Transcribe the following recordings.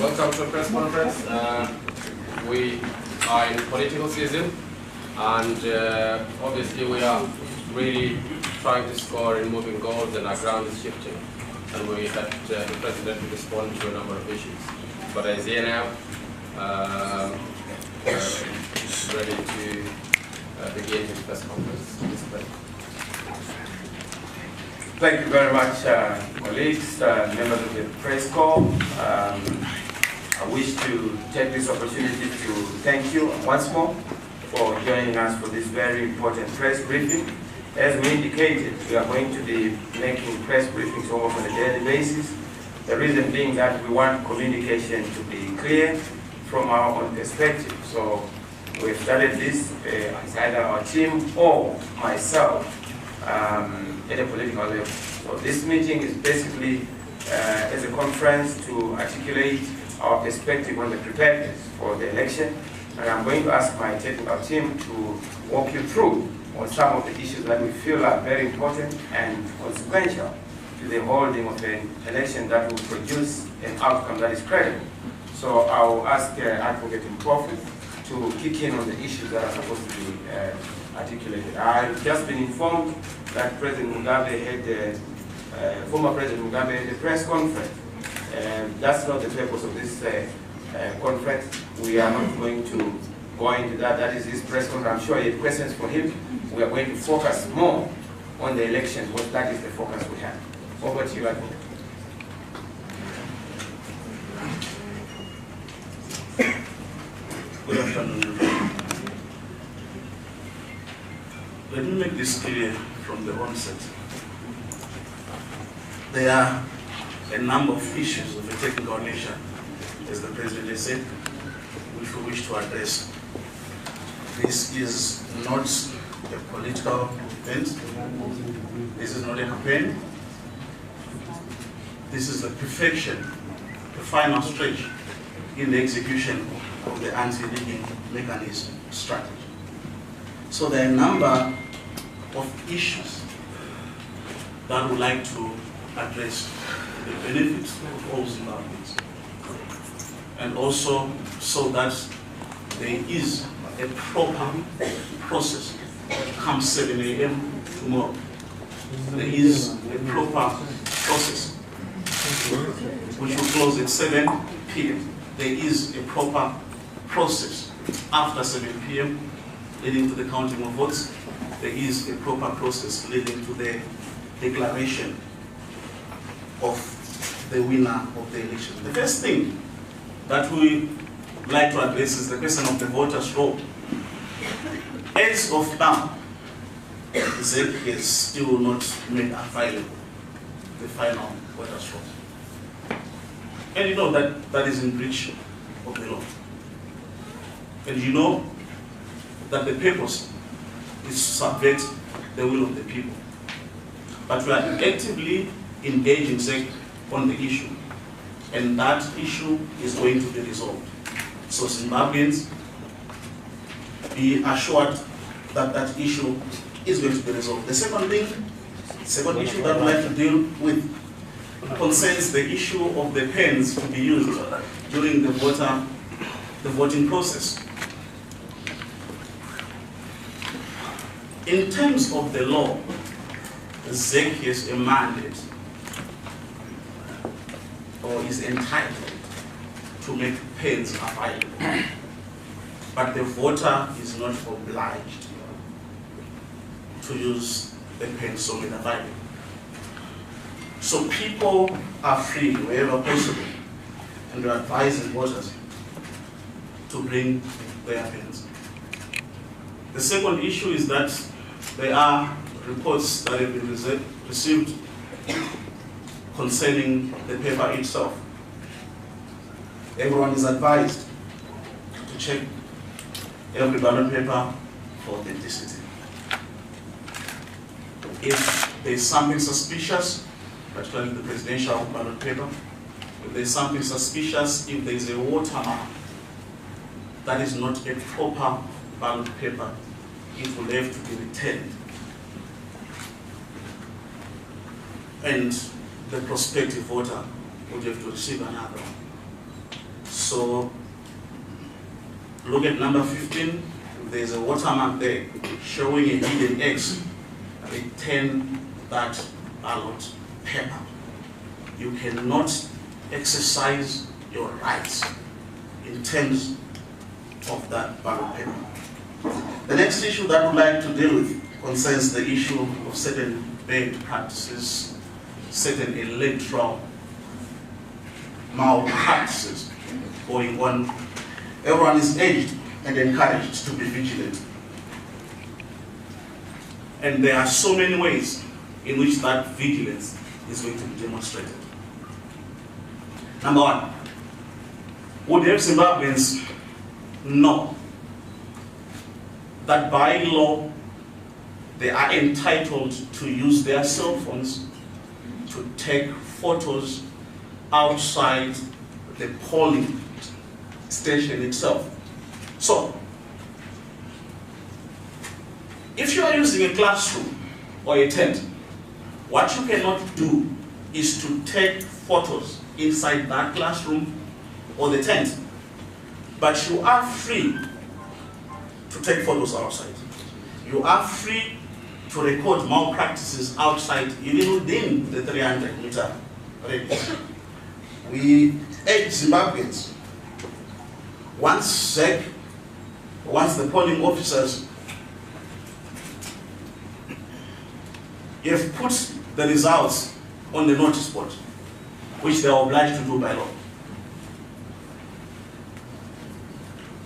Welcome to the press conference. We are in political season, and obviously we are really trying to score in moving goals, and our ground is shifting. And we had the president respond to a number of issues. But as here now, ready to begin his press conference. Thank you very much, colleagues, members of the press corps. I wish to take this opportunity to thank you once more for joining us for this very important press briefing. As we indicated, we are going to be making press briefings almost on a daily basis. The reason being that we want communication to be clear from our own perspective. So we've started this as either our team or myself at a political level. So this meeting is basically as a conference to articulate our perspective on the preparedness for the election. And I'm going to ask my technical team to walk you through on some of the issues that we feel are very important and consequential to the holding of an election that will produce an outcome that is credible. So I will ask Advocate Mpofu to kick in on the issues that are supposed to be articulated. I've just been informed that President Mugabe had, former President Mugabe had a press conference. That's not the purpose of this conference. We are not going to go into that. That is his press conference. I'm sure you have questions for him. We are going to focus more on the election, because that is the focus we have. Over to you, Advocate. Good afternoon, everyone. Let me make this clear from the onset. There are a number of issues of a technical nature, as the President has said, which we wish to address. This is not a political event. This is not a campaign. This is the perfection, the final stretch in the execution of the anti-rigging mechanism strategy. So there are a number of issues that I would like to address the benefits of all Zimbabweans, and also so that there is a proper process come 7 a.m. tomorrow. There is a proper process which will close at 7 p.m. There is a proper process after 7 p.m. leading to the counting of votes. There is a proper process leading to the declaration of the winner of the election. The first thing that we like to address is the question of the voters' roll. As of now, ZEC has still not made available the final voters' roll. And you know that that is in breach of the law. And you know that the purpose is to subvert the will of the people. But we are actively engaging ZEC on the issue, and that issue is going to be resolved. So Zimbabweans, be assured that that issue is going to be resolved. The second issue that I'd like to deal with concerns the issue of the pens to be used during the voting process. In terms of the law, ZEC has a mandate, or is entitled to make pens available, but the voter is not obliged to use the pens so made available. So people are free wherever possible, and we're advising voters to bring their pens. The second issue is that there are reports that have been received concerning the paper itself. Everyone is advised to check every ballot paper for authenticity. If there is something suspicious, particularly the presidential ballot paper, if there is something suspicious, if there is a watermark that is not a proper ballot paper, it will have to be returned. And the prospective voter would have to receive another one. So look at number 15. If there's a watermark there showing a hidden X, return that ballot paper. You cannot exercise your rights in terms of that ballot paper. The next issue that I'd like to deal with concerns the issue of certain bad practices, certain electoral malpractices going on. Everyone is urged and encouraged to be vigilant. And there are so many ways in which that vigilance is going to be demonstrated. Number one, would have Zimbabweans know that by law they are entitled to use their cell phones to take photos outside the polling station itself. So, if you are using a classroom or a tent, what you cannot do is to take photos inside that classroom or the tent, but you are free to take photos outside. You are free to record malpractices outside, even within the 300-meter radius. We urge Zimbabweans, once the polling officers have put the results on the notice board, which they are obliged to do by law,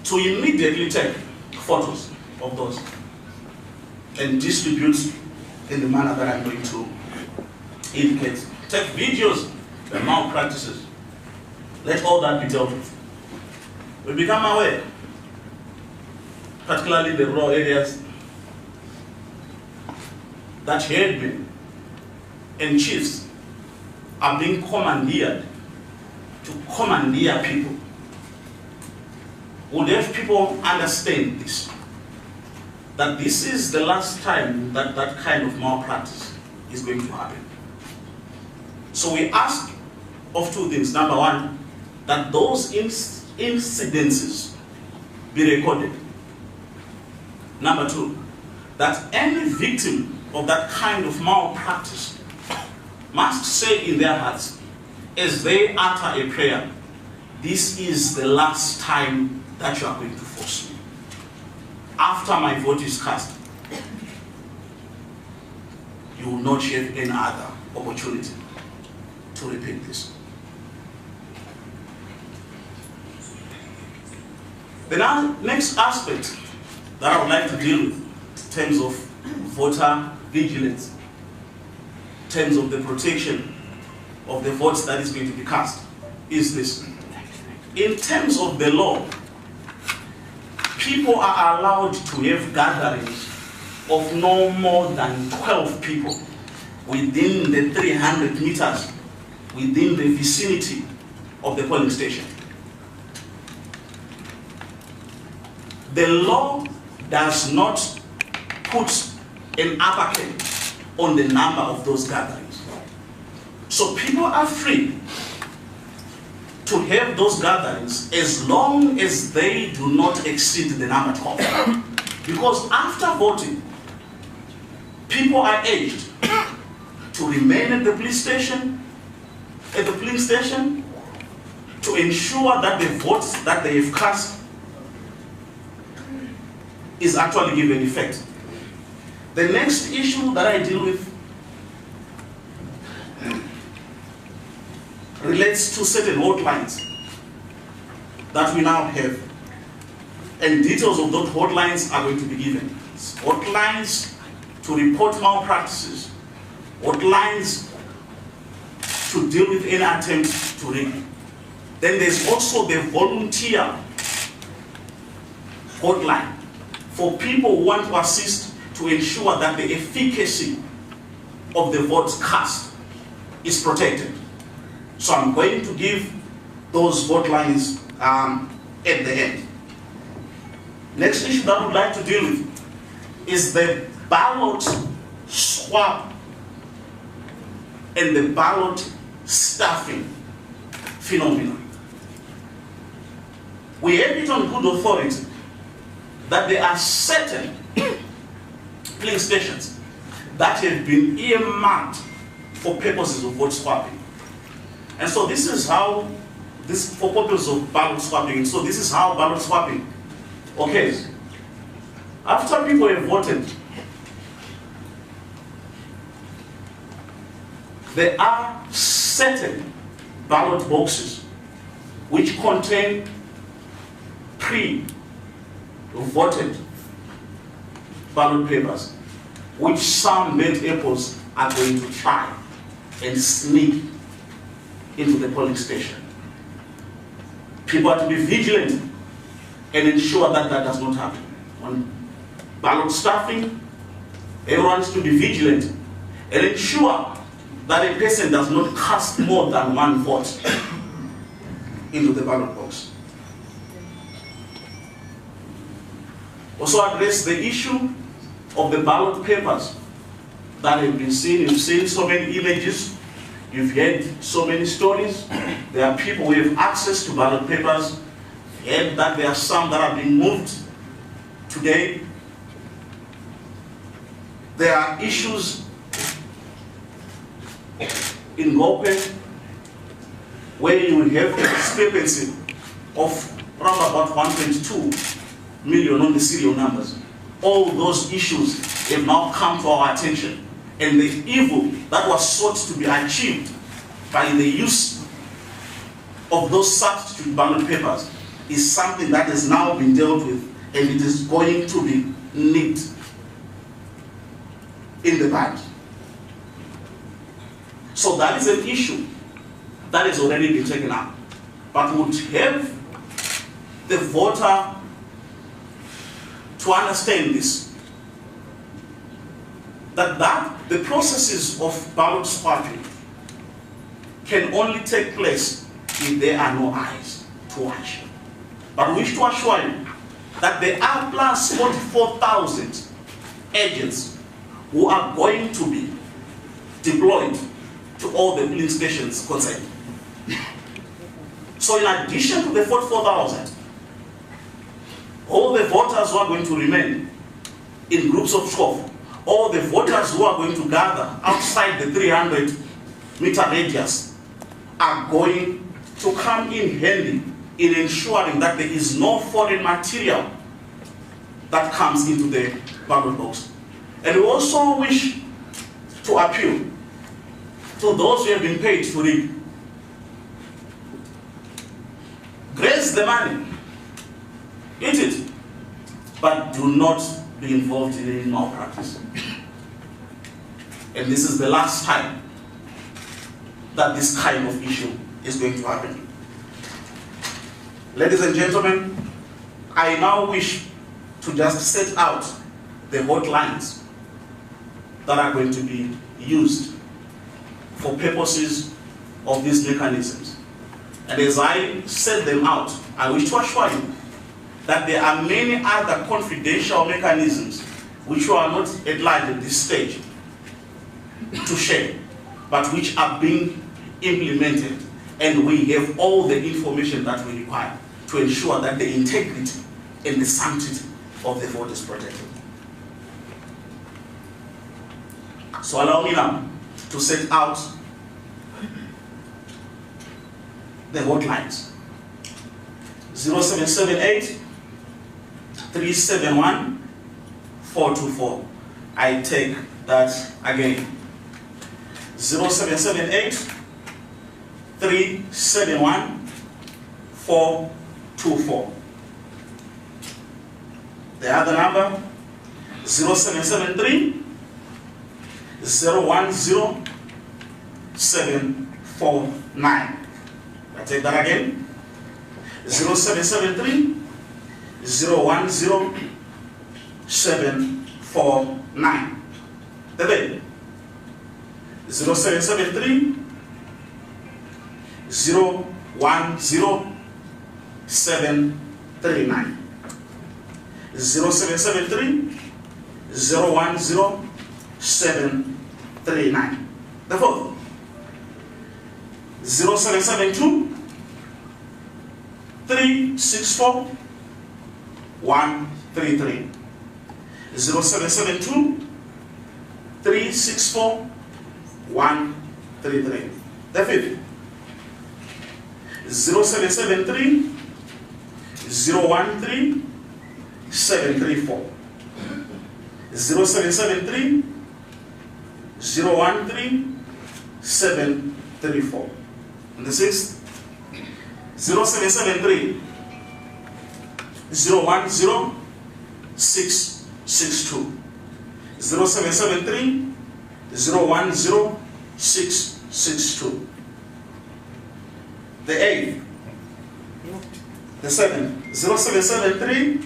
to immediately take photos of those and distribute in the manner that I'm going to indicate. Take videos, the malpractices. Let all that be dealt with. We become aware, particularly the rural areas, that headmen and chiefs are being commandeered to commandeer people. Would have people understand this, that this is the last time that that kind of malpractice is going to happen. So we ask of two things. Number one, that those incidences be recorded. Number two, that any victim of that kind of malpractice must say in their hearts, as they utter a prayer, this is the last time that you are going to force me. After my vote is cast, you will not have any other opportunity to repeat this. The next aspect that I would like to deal with in terms of voter vigilance, in terms of the protection of the votes that is going to be cast, is this. In terms of the law, people are allowed to have gatherings of no more than 12 people within the 300 meters, within the vicinity of the polling station. The law does not put an upper cap on the number of those gatherings. So people are free to have those gatherings as long as they do not exceed the number 12. Because after voting, people are urged to remain at the police station, to ensure that the votes that they have cast is actually given effect. The next issue that I deal with relates to certain hotlines that we now have. And details of those hotlines are going to be given. Hotlines to report malpractices, hotlines to deal with any attempt to rig. Then there's also the volunteer hotline for people who want to assist to ensure that the efficacy of the votes cast is protected. So I'm going to give those hotlines at the end. Next issue that I would like to deal with is the ballot swap and the ballot stuffing phenomenon. We have it on good authority that there are certain polling stations that have been earmarked for purposes of vote swapping. And so this is how, for purposes of ballot swapping, and so this is how ballot swapping occurs. After people have voted, there are certain ballot boxes which contain pre-voted ballot papers, which some bad apples are going to try and sneak into the polling station. People are to be vigilant and ensure that that does not happen. On ballot stuffing, everyone is to be vigilant and ensure that a person does not cast more than one vote into the ballot box. Also address the issue of the ballot papers that have been seen. You've seen so many images, you've heard so many stories. There are people who have access to ballot papers, and that there are some that are being moved today. There are issues in Gope where you will have a discrepancy of around about 1.2 million on the serial numbers. All those issues have now come to our attention, and the evil that was sought to be achieved by the use of those substitute ballot papers is something that has now been dealt with, and it is going to be nipped in the bud. So that is an issue that has already been taken up, but would have the voter to understand this, that the processes of ballot swapping can only take place if there are no eyes to watch. But we wish to assure you that there are plus 44,000 agents who are going to be deployed to all the polling stations concerned. So in addition to the 44,000, all the voters who are going to remain in groups of 12, all the voters who are going to gather outside the 300-meter radius are going to come in handy in ensuring that there is no foreign material that comes into the ballot box. And we also wish to appeal to those who have been paid to rig. Grace the money, eat it, but do not be involved in any malpractice. And this is the last time that this kind of issue is going to happen. Ladies and gentlemen, I now wish to just set out the hotlines that are going to be used for purposes of these mechanisms. And as I set them out, I wish to assure you that there are many other confidential mechanisms which are not at large at this stage to share, but which are being implemented, and we have all the information that we require to ensure that the integrity and the sanctity of the vote is protected. So allow me now to set out the hotlines. 0778 371 424. I take that again. 0778 371 424. The other number, 0773 010 749. I take that again. 0773 010 749. The bed. 0773 010 739. 0773 010 739. The fourth. 0772 364 133. 0772 364 133. The fifth. 0773 013 734. 0773 013 734. And the sixth, 0773 010 662. 0773 010 662. The eighth, the seventh, 0773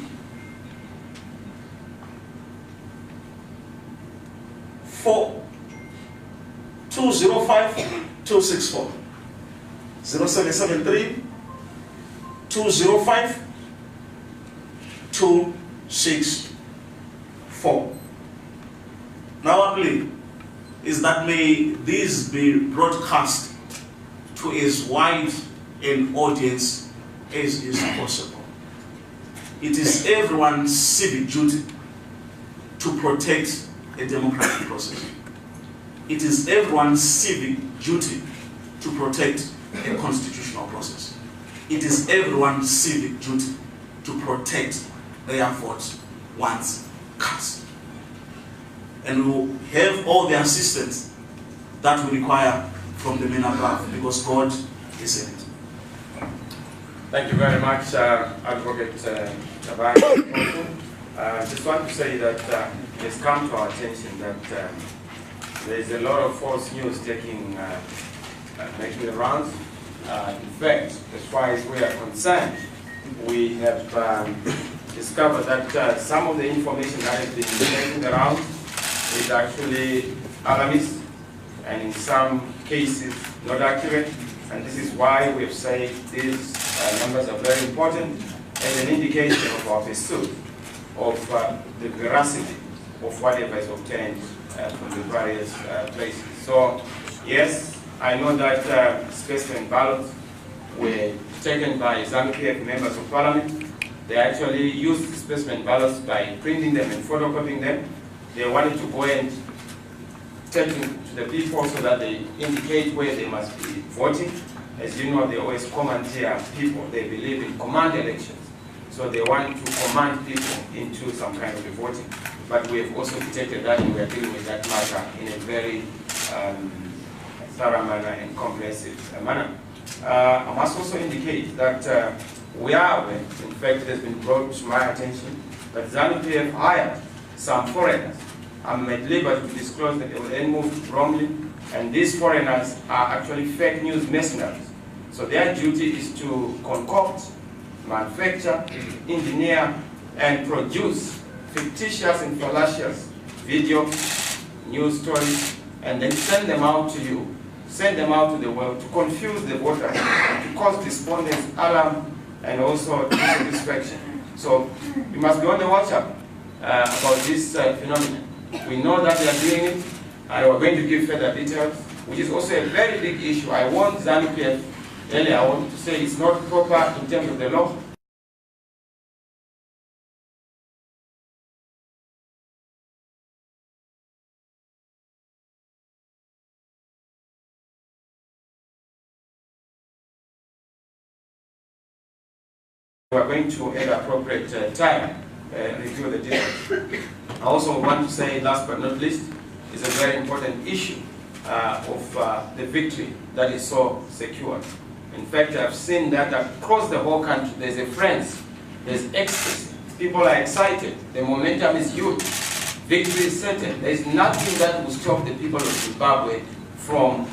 205 264. 0773 205 264. Now our plea is that may these be broadcast to as wide an audience as is possible. It is everyone's civic duty to protect a democratic process. It is everyone's civic duty to protect a constitutional process. It is everyone's civic duty to protect their vote once cast. And we will have all the assistance that we require from the men above, because God is in it. Thank you very much, Advocate Tabari. I just want to say that it's come to our attention that there is a lot of false news making the rounds. In fact, as far as we are concerned, we have discovered that some of the information that has been making the rounds is actually alarmist, and in some cases not accurate. And this is why we've said these numbers are very important as an indication of our pursuit of the veracity of whatever is obtained from the various places. So, yes, I know that specimen ballots were taken by ZANU-PF members of parliament. They actually used specimen ballots by printing them and photocopying them. They wanted to go and take them to the people so that they indicate where they must be voting. As you know, they always commandeer people. They believe in command elections. So they want to command people into some kind of voting. But we have also detected that, and we are dealing with that matter in a very thorough manner and comprehensive manner. I must also indicate that we are aware, in fact, it has been brought to my attention, that ZANU-PF hired some foreigners. I'm at liberty to disclose that they were then moved to Bromley, and these foreigners are actually fake news mercenaries. So their duty is to concoct, manufacture, engineer, and produce fictitious and fallacious video, news stories, and then send them out to you, send them out to the world to confuse the voters, to cause despondence, alarm, and also dissatisfaction. So you must be on the watch out about this phenomenon. We know that they are doing it, and we're going to give further details, which is also a very big issue. I want ZANU-PF earlier, I want to say it's not proper in terms of the law. We are going to, at appropriate time, review the details. I also want to say, last but not least, is a very important issue of the victory that is so secured. In fact, I've seen that across the whole country, there's a frenzy, there's ecstasy, People are excited. The momentum is huge. Victory is certain. There is nothing that will stop the people of Zimbabwe from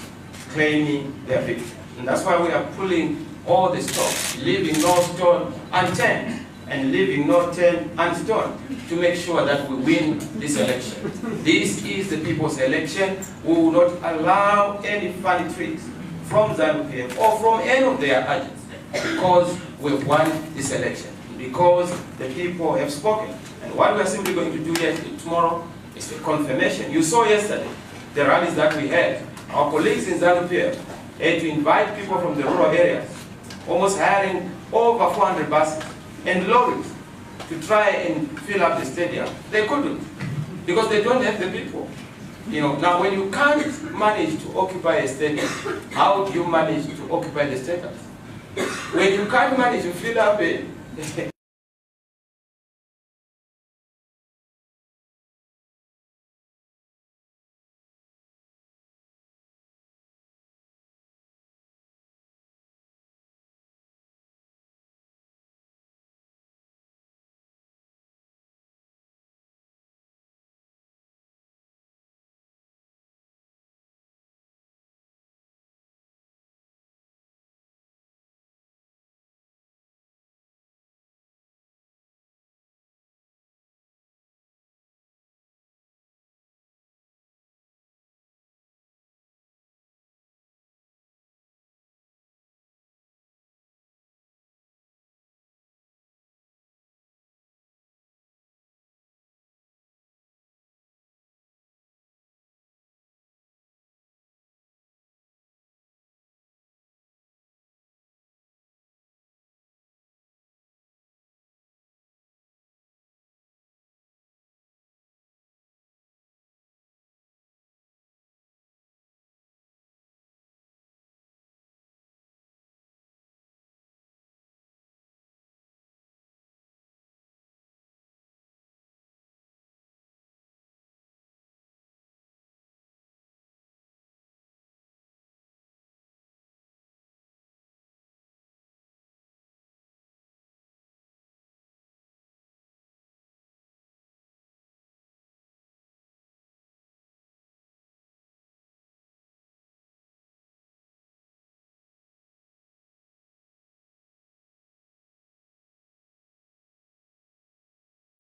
claiming their victory. And that's why we are pulling all the stops, leaving no stone unturned, and leaving no turn unstone to make sure that we win this election. This is the people's election. We will not allow any funny tricks from ZANU-PF or from any of their agents, because we've won this election, because the people have spoken. And what we are simply going to do here tomorrow is the confirmation. You saw yesterday the rallies that we had. Our colleagues in ZANU-PF had to invite people from the rural areas, almost hiring over 400 buses and lorries to try and fill up the stadium. They couldn't, because they don't have the people. You know, now when you can't manage to occupy a stadium, how do you manage to occupy the stadium? When you can't manage to fill up a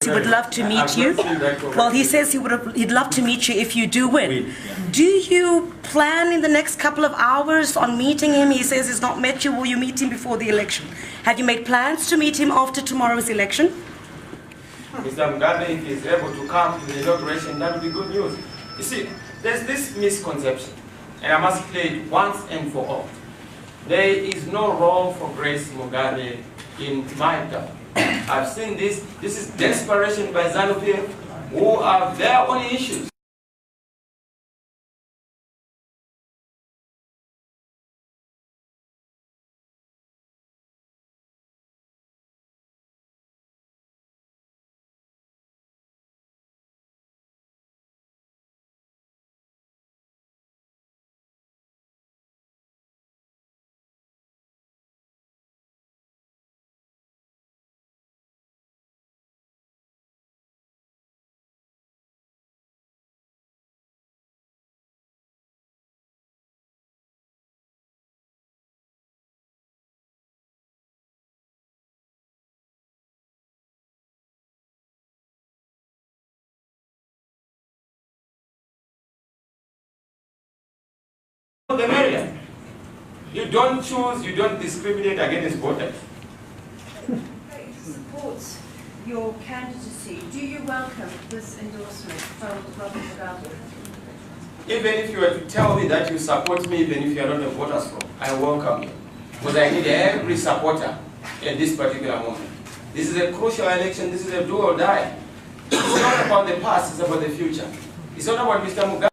he would love to meet you. Well, he says he'd love to meet you if you do win. Do you plan in the next couple of hours on meeting him? He says he's not met you. Will you meet him before the election? Have you made plans to meet him after tomorrow's election? Mr. Mugabe, if he's able to come to the inauguration, that would be good news. You see, there's this misconception, and I must clear it once and for all. There is no role for Grace Mugabe in my government. I've seen this. This is desperation by ZANU-PF, who have their own issues. The merrier. You don't choose, you don't discriminate against voters. Supports your candidacy. Do you welcome this endorsement from Robert Mugabe? Even if you were to tell me that you support me, even if you are not a voters from, I welcome you. Because I need every supporter at this particular moment. This is a crucial election, this is a do or die. It's not about the past, it's about the future. It's not about Mr. Mugabe.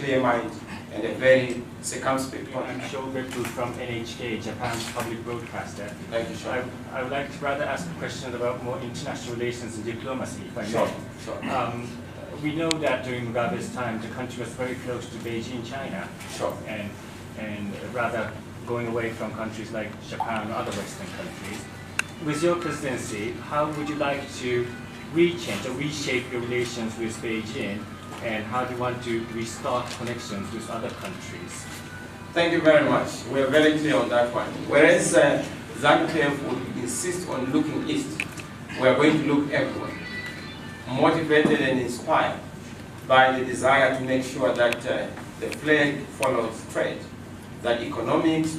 clear mind and a very circumspect one. I'm Shogaku from NHK, Japan's public broadcaster. Thank you, sure. I would like to rather ask a question about more international relations and diplomacy, if I may. Sure, sure. We know that during Mugabe's time, the country was very close to Beijing, China, Sure. and rather going away from countries like Japan or other Western countries. With your presidency, how would you like to rechange or reshape your relations with Beijing, and how do you want to restart connections with other countries? Thank you very much. We are very clear on that one. Whereas ZANU-PF would insist on looking east, we are going to look everywhere, motivated and inspired by the desire to make sure that the flag follows trade, that economics